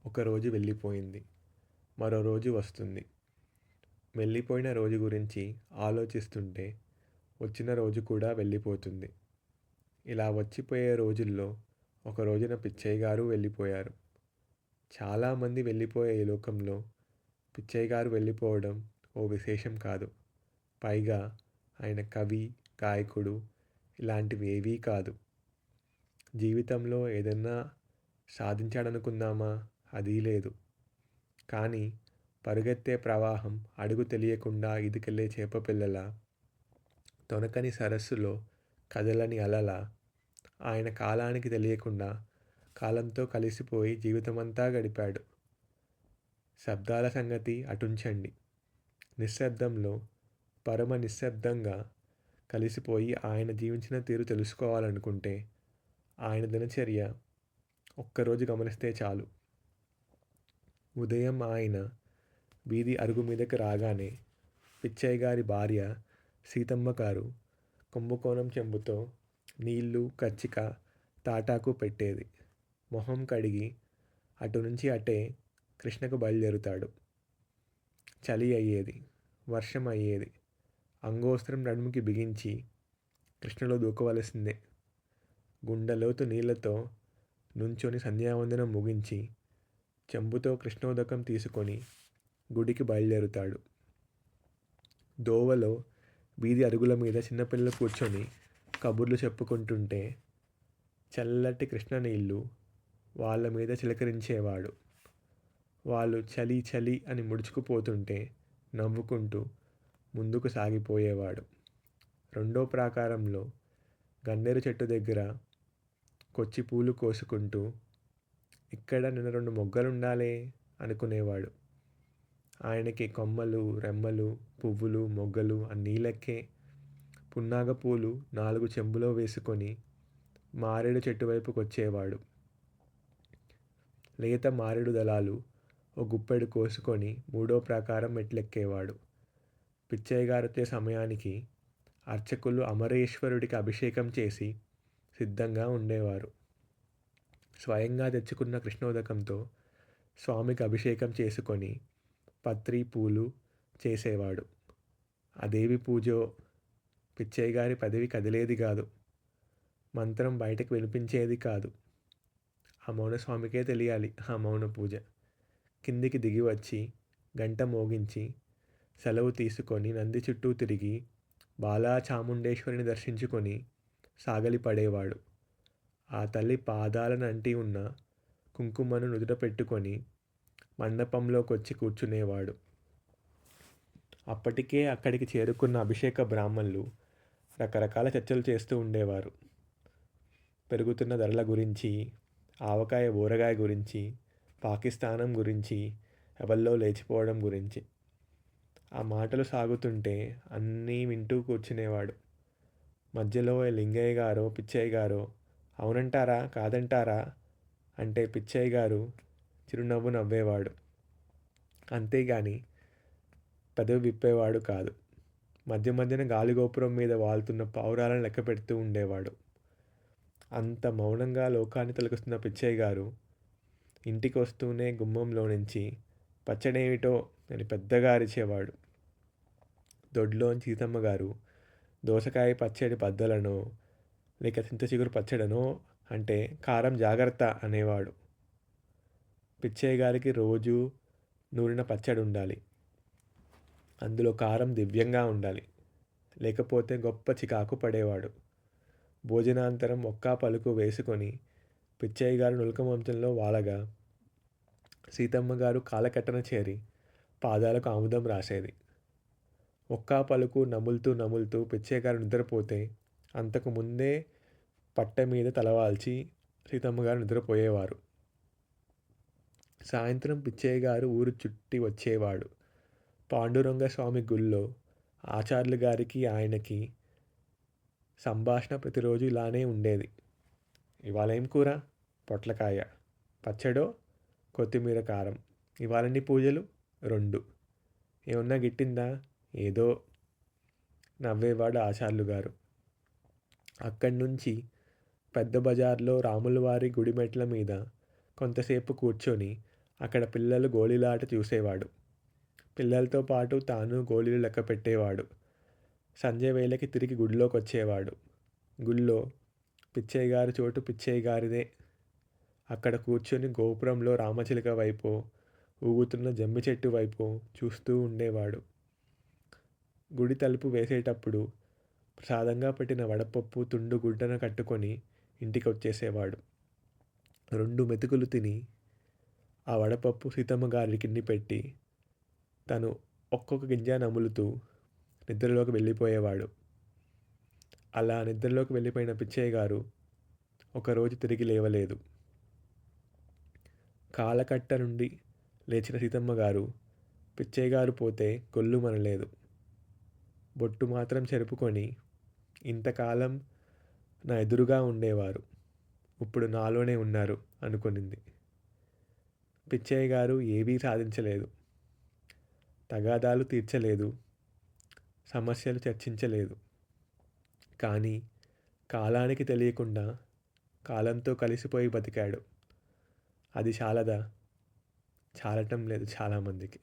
ఒకరోజు వెళ్ళిపోయింది. మరో రోజు వస్తుంది. వెళ్ళిపోయిన రోజు గురించి ఆలోచిస్తుంటే వచ్చిన రోజు కూడా వెళ్ళిపోతుంది. ఇలా వచ్చిపోయే రోజుల్లో ఒక రోజున పిచ్చయ్య గారు వెళ్ళిపోయారు. చాలామంది వెళ్ళిపోయే ఈ లోకంలో పిచ్చయ్య గారు వెళ్ళిపోవడం ఓ విశేషం కాదు. పైగా ఆయన కవి, గాయకుడు ఇలాంటివి ఏవీ కాదు. జీవితంలో ఏదన్నా సాధించాడనుకుందామా? అదీ లేదు. కానీ పరుగెత్తే ప్రవాహం అడుగు తెలియకుండా ఈదుకెళ్ళే చేపపిల్లలా, తొణకని సరస్సులో కదలని అలలా ఆయన కాలానికి తెలియకుండా కాలంతో కలిసిపోయి జీవితమంతా గడిపాడు. శబ్దాల సంగతి అటుంచండి. నిశ్శబ్దంలో పరమ నిశ్శబ్దంగా కలిసిపోయి ఆయన జీవించిన తీరు తెలుసుకోవాలనుకుంటే ఆయన దినచర్య ఒక్కరోజు గమనిస్తే చాలు. ఉదయం ఆయన వీధి అరుగు మీదకి రాగానే పిచ్చయ్య గారి భార్య సీతమ్మ గారు కుంభకోణం చెంబుతో నీళ్లు, కచ్చిక, తాటాకు పెట్టేది. మొహం కడిగి అటు నుంచి అటే కృష్ణకు బయలుదేరుతాడు. చలి అయ్యేది, వర్షం అయ్యేది. అంగోస్త్రం నడుముకి బిగించి కృష్ణలో దూకవలసిందే. గుండెలోతు నీళ్లతో నుంచొని సంధ్యావందనం ముగించి చెంబుతో కృష్ణోదకం తీసుకొని గుడికి బయలుదేరుతాడు. దోవలో వీధి అరుగుల మీద చిన్నపిల్లలు కూర్చొని కబుర్లు చెప్పుకుంటుంటే చల్లటి కృష్ణ నీళ్లు వాళ్ళ మీద చిలకరించేవాడు. వాళ్ళు చలి చలి అని ముడుచుకుపోతుంటే నవ్వుకుంటూ ముందుకు సాగిపోయేవాడు. రెండో ప్రాకారంలో గన్నేరు చెట్టు దగ్గర కొచ్చి పూలు కోసుకుంటూ ఇక్కడ నిన్న 2 మొగ్గలుండాలే అనుకునేవాడు. ఆయనకి కొమ్మలు, రెమ్మలు, పువ్వులు, మొగ్గలు అన్నీ లెక్కే. పున్నాగ పూలు 4 చెంబులో వేసుకొని మారేడు చెట్టు వైపుకొచ్చేవాడు. లేత మారేడు దళాలు ఓ గుప్పెడు కోసుకొని 3వ ప్రాకారం మెట్లెక్కేవాడు. పిచ్చయ్య గారొచ్చే సమయానికి అర్చకులు అమరేశ్వరుడికి అభిషేకం చేసి సిద్ధంగా ఉండేవారు. స్వయంగా తెచ్చుకున్న కృష్ణోదకంతో స్వామికి అభిషేకం చేసుకొని పత్రి, పూలు చేసేవాడు. అదేవి పూజో! పిచ్చయ్య గారి పెదవి కదిలేది కాదు. మంత్రం బయటకు వినిపించేది కాదు. ఆ మౌనస్వామికే తెలియాలి ఆ మౌన పూజ. కిందికి దిగి వచ్చి గంట మోగించి సెలవు తీసుకొని నంది చుట్టూ తిరిగి బాలా చాముండేశ్వరిని దర్శించుకొని సాగలి పడేవాడు. ఆ తల్లి పాదాలను అంటి ఉన్న కుంకుమను నుదుట పెట్టుకొని మండపంలోకొచ్చి కూర్చునేవాడు. అప్పటికే అక్కడికి చేరుకున్న అభిషేక బ్రాహ్మణులు రకరకాల చర్చలు చేస్తూ ఉండేవారు. పెరుగుతున్న ధరల గురించి, ఆవకాయ ఊరగాయ గురించి, పాకిస్తానం గురించి, ఎవల్లో లేచిపోవడం గురించి. ఆ మాటలు సాగుతుంటే అన్నీ వింటూ కూర్చునేవాడు. మధ్యలో లింగయ్య గారో పిచ్చయ్య గారో అవునంటారా కాదంటారా అంటే పిచ్చయ్య గారు చిరునవ్వు నవ్వేవాడు. అంతేగాని పెదవి విప్పేవాడు కాదు. మధ్య మధ్యన గాలిగోపురం మీద వాలుతున్న పావురాలను లెక్క పెడుతూ ఉండేవాడు. అంత మౌనంగా లోకాన్ని తొలగిస్తున్న పిచ్చయ్య గారు ఇంటికి వస్తూనే గుమ్మంలో నుంచి పచ్చడేమిటో అని పెద్దగా అరిచేవాడు. దొడ్లోంచి సీతమ్మ గారు దోసకాయ పచ్చడి బద్దలనో లేక చింత చిగురు పచ్చడనో అంటే కారం జాగ్రత్త అనేవాడు. పిచ్చయ్య గారికి రోజు నూరిన పచ్చడి ఉండాలి. అందులో కారం దివ్యంగా ఉండాలి. లేకపోతే గొప్ప చికాకు పడేవాడు. భోజనాంతరం ఒక్కా పలుకు వేసుకొని పిచ్చయ్య గారు నులక మంచంలో వాలగా సీతమ్మ గారు కాలకట్టన చేరి పాదాలకు ఆముదం రాసేది. ఒక్కా పలుకు నములుతూ నములుతూ పిచ్చయ్య గారు నిద్రపోతే అంతకు ముందే పట్టె మీద తలవాల్చి సీతమ్మ గారు నిద్రపోయేవారు. సాయంత్రం పిచ్చయ్య గారు ఊరు చుట్టి వచ్చేవాడు. పాండురంగ స్వామి గుళ్ళో ఆచార్యులు గారికి ఆయనకి సంభాషణ ప్రతిరోజు ఇలానే ఉండేది. ఇవాళ ఏం కూర? పొట్లకాయ. పచ్చడో? కొత్తిమీర కారం. ఇవాళెన్ని పూజలు? 2. ఏమన్నా గిట్టిందా? ఏదో నవ్వేవాడు ఆచార్యులు గారు. అక్కడి నుంచి పెద్ద బజార్లో రాములవారి గుడి మెట్ల మీద కొంతసేపు కూర్చొని అక్కడ పిల్లలు గోళీలాట చూసేవాడు. పిల్లలతో పాటు తాను గోళీలు లెక్క పెట్టేవాడు. సంజయ్ వేళకి తిరిగి గుడిలోకొచ్చేవాడు. గుళ్ళో పిచ్చయ్య గారి చోటు పిచ్చయ్య గారిదే. అక్కడ కూర్చొని గోపురంలో రామచిలుక వైపో, ఊగుతున్న జమ్మి చెట్టు వైపో చూస్తూ ఉండేవాడు. గుడి తలుపు వేసేటప్పుడు ప్రసాదంగా పెట్టిన వడపప్పు తుండు గుడ్డన కట్టుకొని ఇంటికి వచ్చేసేవాడు. 2 మెతుకులు తిని ఆ వడపప్పు సీతమ్మ గారికి పెట్టి తను ఒక్కొక్క గింజ నములుతూ నిద్రలోకి వెళ్ళిపోయేవాడు. అలా నిద్రలోకి వెళ్ళిపోయిన పిచ్చయ్య గారు ఒకరోజు తిరిగి లేవలేదు. కాలకట్ట నుండి లేచిన సీతమ్మ గారు పిచ్చయ్య గారు పోతే గొల్లుమనలేదు. బొట్టు మాత్రం చెరుపుకొని ఇంతకాలం నా ఎదురుగా ఉండేవారు, ఇప్పుడు నాలోనే ఉన్నారు అనుకునింది. పిచ్చయ్య గారు ఏవీ సాధించలేదు. తగాదాలు తీర్చలేదు. సమస్యలు చర్చించలేదు. కానీ కాలానికి తెలియకుండా కాలంతో కలిసిపోయి బతికాడు. అది చాలదా? చాలటం లేదు చాలామందికి.